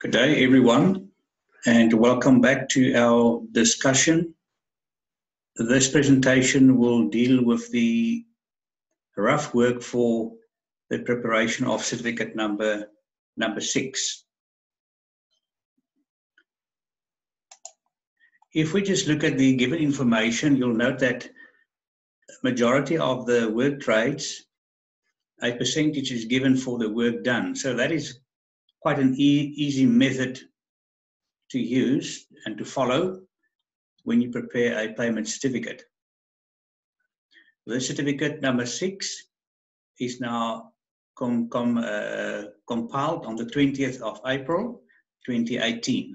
Good day, everyone, and welcome back to our discussion. This presentation will deal with the rough work for the preparation of certificate number 6. If we just look at the given information, you'll note that majority of the work trades, a percentage is given for the work done. So that is quite an easy method to use and to follow when you prepare a payment certificate. The certificate number 6 is now compiled on the 20th of April 2018.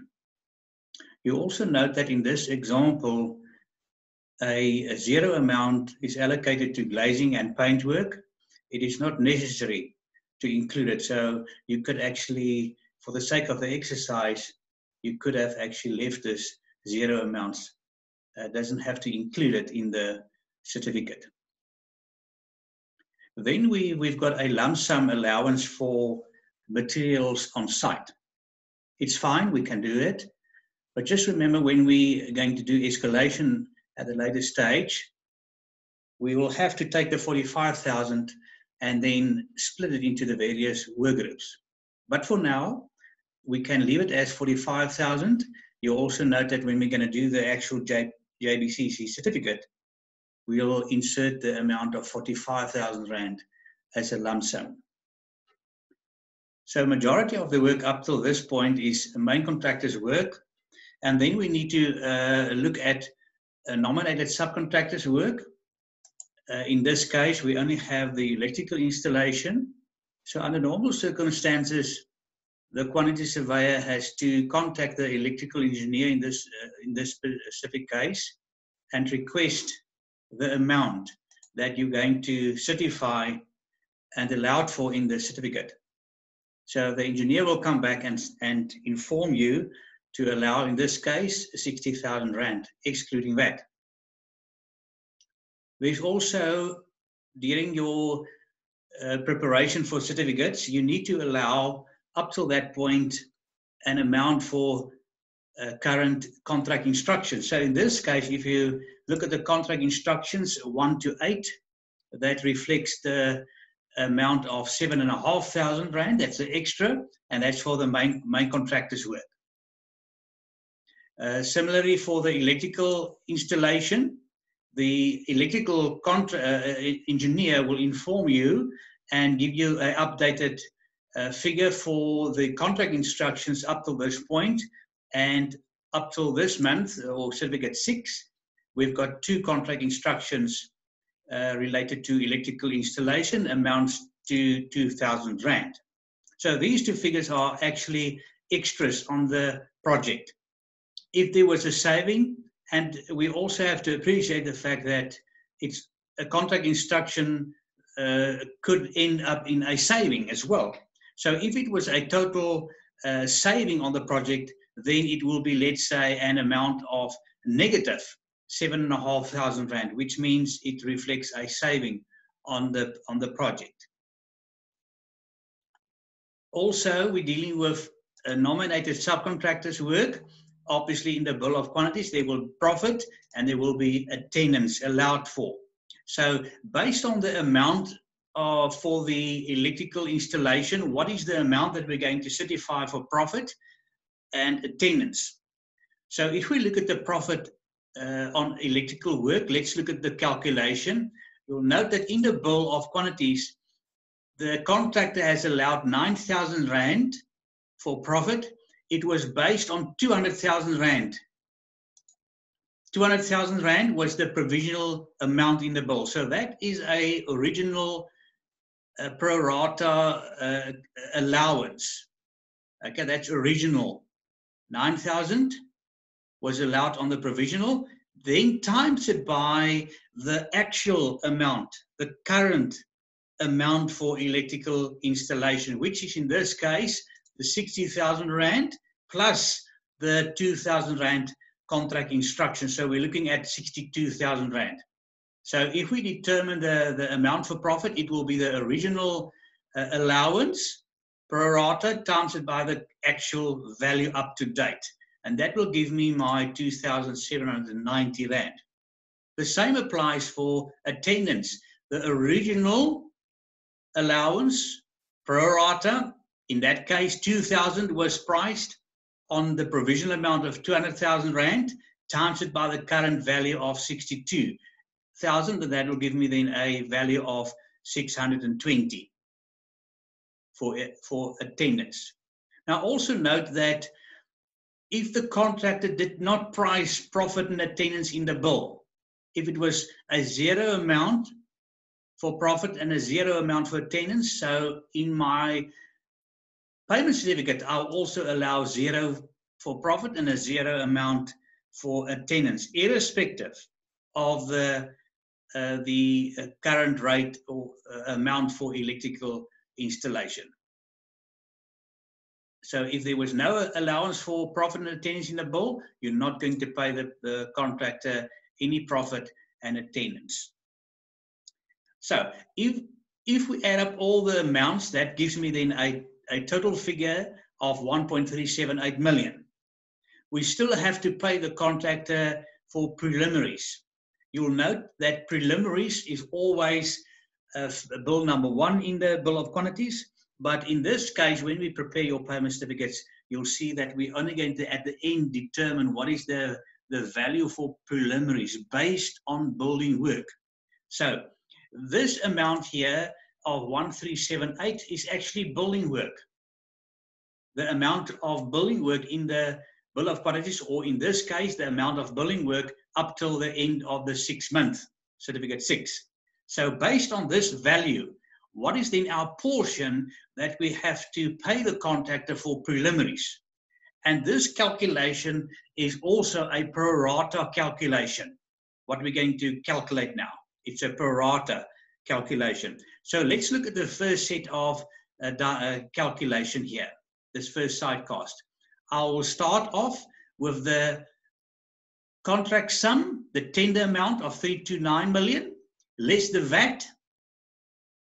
You also note that in this example, a zero amount is allocated to glazing and paintwork. It is not necessary to include it. So you could actually, for the sake of the exercise, you could have actually left this zero amounts. Doesn't have to include it in the certificate. Then we've got a lump sum allowance for materials on site. It's fine, we can do it. But just remember, when we are going to do escalation at a later stage, we will have to take the 45,000 and then split it into the various work groups. But for now, we can leave it as 45,000. You also note that when we're going to do the actual JBCC certificate, we'll insert the amount of 45,000 Rand as a lump sum. So majority of the work up till this point is main contractor's work. And then we need to look at nominated subcontractors' work. In this case, we only have the electrical installation. So under normal circumstances, the quantity surveyor has to contact the electrical engineer in this specific case and request the amount that you're going to certify and allowed for in the certificate. So the engineer will come back and inform you to allow, in this case, 60,000 Rand, excluding that. There's also, during your preparation for certificates, you need to allow, up till that point, an amount for current contract instructions. So in this case, if you look at the contract instructions 1 to 8, that reflects the amount of 7,500 Rand. That's the extra, and that's for the main contractor's work. Similarly, for the electrical installation, the electrical engineer will inform you and give you an updated figure for the contract instructions up to this point. And up till this month, or certificate 6, we've got 2 contract instructions related to electrical installation, amounts to 2,000 Rand. So these 2 figures are actually extras on the project. If there was a saving, and we also have to appreciate the fact that it's a contract instruction could end up in a saving as well. So if it was a total saving on the project, then it will be, let's say, an amount of negative 7,500 Rand, which means it reflects a saving on the project. Also, we're dealing with nominated subcontractors' work. Obviously, in the bill of quantities, there will be profit and there will be attendance allowed for. So based on the amount for the electrical installation, what is the amount that we're going to certify for profit and attendance? So if we look at the profit on electrical work, let's look at the calculation. You'll note that in the bill of quantities, the contractor has allowed 9,000 Rand for profit. It was based on 200,000 Rand. 200,000 Rand was the provisional amount in the bill. So that is a original pro rata allowance. Okay, that's original. 9,000 was allowed on the provisional, then times it by the actual amount, the current amount for electrical installation, which is in this case the 60,000 Rand plus the 2,000 Rand contract instruction. So we're looking at 62,000 Rand. So if we determine the amount for profit, it will be the original allowance pro rata times it by the actual value up to date. And that will give me my 2,790 Rand. The same applies for attendance. The original allowance, pro rata, in that case, 2,000 was priced on the provisional amount of 200,000 Rand, times it by the current value of 62,000, and that will give me then a value of 620 for attendance. Now also note that if the contractor did not price profit and attendance in the bill, if it was a zero amount for profit and a zero amount for attendance, so in my payment certificate, I'll also allow zero for profit and a zero amount for attendance, irrespective of the current rate or amount for electrical installation. So if there was no allowance for profit and attendance in the bill, you're not going to pay the contractor any profit and attendance. So if we add up all the amounts, that gives me then a total figure of 1.378 million. We still have to pay the contractor for preliminaries. You'll note that preliminaries is always bill number 1 in the bill of quantities. But in this case, when we prepare your payment certificates, you'll see that we're only going to, at the end, determine what is the value for preliminaries based on building work. So this amount here of 1,378 is actually building work. The amount of building work in the bill of quantities, or in this case, the amount of building work up till the end of the 6 month, certificate 6. So based on this value, what is then our portion that we have to pay the contractor for preliminaries? And this calculation is also a pro rata calculation. What we're going to calculate now, it's a pro rata calculation. So let's look at the first set of calculation here, this first side cost. I will start off with the contract sum, the tender amount of 329 million, less the VAT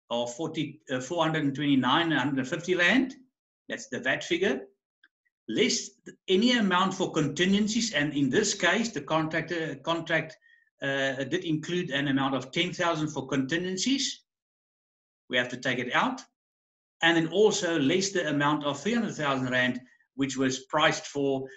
of 429,150 Rand. That's the VAT figure. Less any amount for contingencies, and in this case, the contract did include an amount of 10,000 for contingencies. We have to take it out. And then also less the amount of 300,000 Rand, which was priced for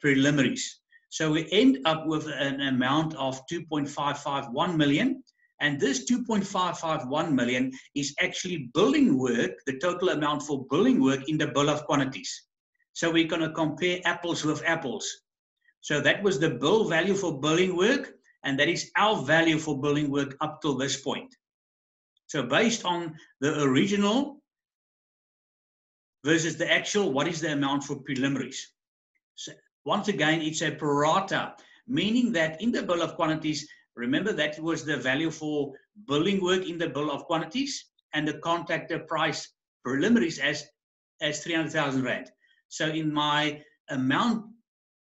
preliminaries. So we end up with an amount of 2.551 million. And this 2.551 million is actually building work, the total amount for building work in the bill of quantities. So we're going to compare apples with apples. So that was the bill value for building work, and that is our value for building work up till this point. So based on the original versus the actual, what is the amount for preliminaries? So once again, it's a pro rata, meaning that in the bill of quantities, remember that was the value for building work in the bill of quantities, and the contractor price preliminaries as 300,000 Rand. So in my amount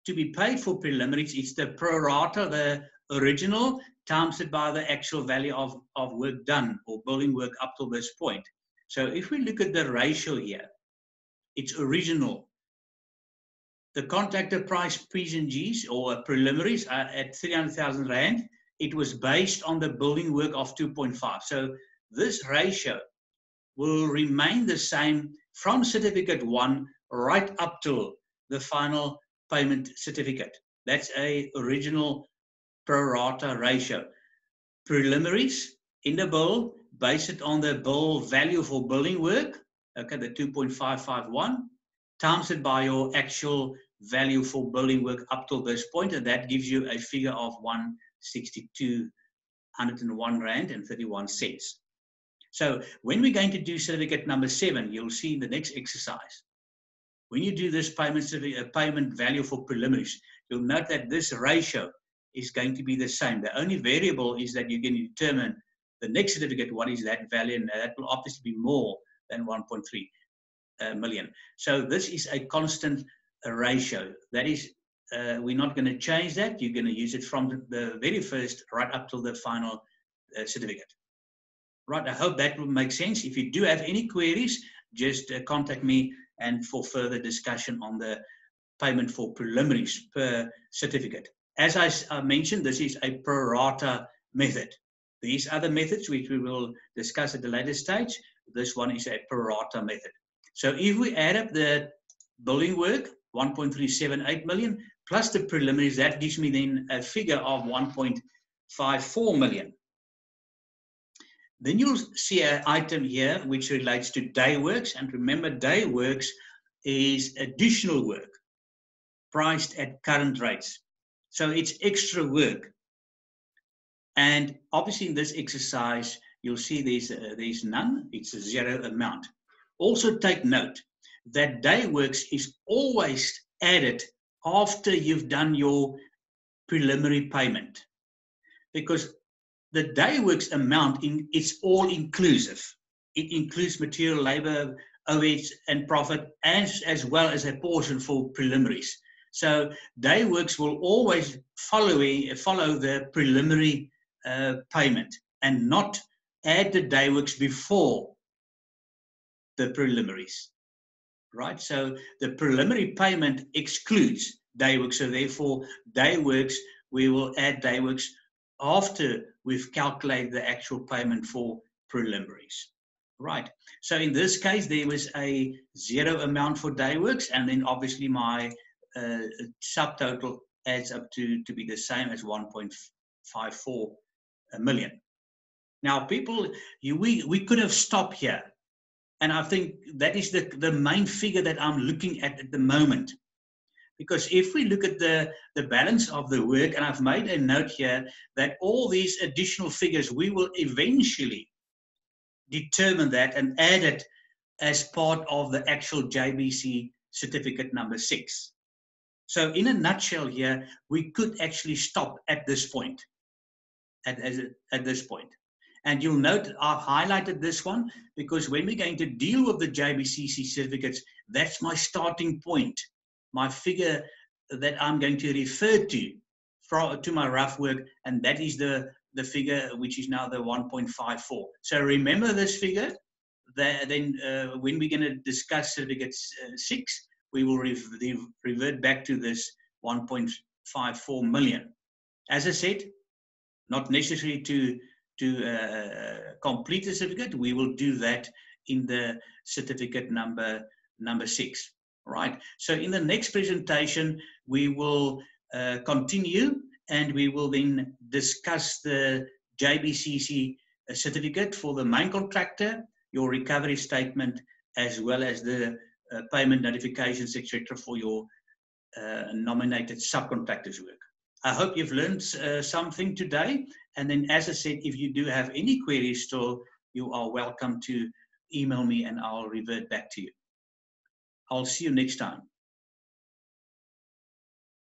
to be paid for preliminaries, it's the pro rata, the original, times it by the actual value of work done or building work up to this point. So if we look at the ratio here, it's original. The contractor price P's and G's or preliminaries are at 300,000 Rand. It was based on the building work of 2.5. So this ratio will remain the same from certificate 1 right up till the final payment certificate. That's a original pro rata ratio. Preliminaries in the bill, base it on the bill value for building work, okay, the 2.551, times it by your actual value for building work up till this point, and that gives you a figure of 162,101 Rand and 31 cents. So when we're going to do certificate number 7, you'll see in the next exercise, when you do this payment value for preliminaries, you'll note that this ratio is going to be the same. The only variable is that you're going to determine the next certificate, what is that value, and that will obviously be more than 1.3 million. So this is a constant ratio. That is, we're not going to change that. You're going to use it from the very first right up till the final certificate. Right, I hope that will make sense. If you do have any queries, just contact me and for further discussion on the payment for preliminaries per certificate. As I mentioned, this is a pro rata method. These other methods, which we will discuss at a later stage, this one is a pro rata method. So if we add up the building work, 1.378 million, plus the preliminaries, that gives me then a figure of 1.54 million. Then you'll see an item here which relates to day works. And remember, day works is additional work priced at current rates. So it's extra work. And obviously in this exercise, you'll see there's none. It's a zero amount. Also take note that day works is always added after you've done your preliminary payment, because the day works amount it's all inclusive. It includes material, labor, overheads, and profit, as well as a portion for preliminaries. So day works will always follow the preliminary payment and not add the day works before the preliminaries, right? So the preliminary payment excludes day works. So therefore, day works, we will add day works after we've calculated the actual payment for preliminaries, right? So in this case, there was a zero amount for day works, and then obviously my subtotal adds up to be the same as 1.54 million. Now, people, we could have stopped here, and I think that is the main figure that I'm looking at the moment. Because if we look at the balance of the work, and I've made a note here that all these additional figures, we will eventually determine that and add it as part of the actual JBC certificate number 6. So in a nutshell here, we could actually stop at this point, at this point. And you'll note I've highlighted this one because when we're going to deal with the JBCC certificates, that's my starting point, my figure that I'm going to refer to my rough work, and that is the figure which is now the 1.54. So remember this figure. Then when we're going to discuss certificates 6, we will revert back to this 1.54 million. As I said, not necessary to complete the certificate. We will do that in the certificate number 6. Right. So in the next presentation, we will continue, and we will then discuss the JBCC certificate for the main contractor, your recovery statement, as well as the payment notifications, etc., for your nominated subcontractors' work. I hope you've learned something today. And then, as I said, if you do have any queries still, you are welcome to email me and I'll revert back to you. I'll see you next time.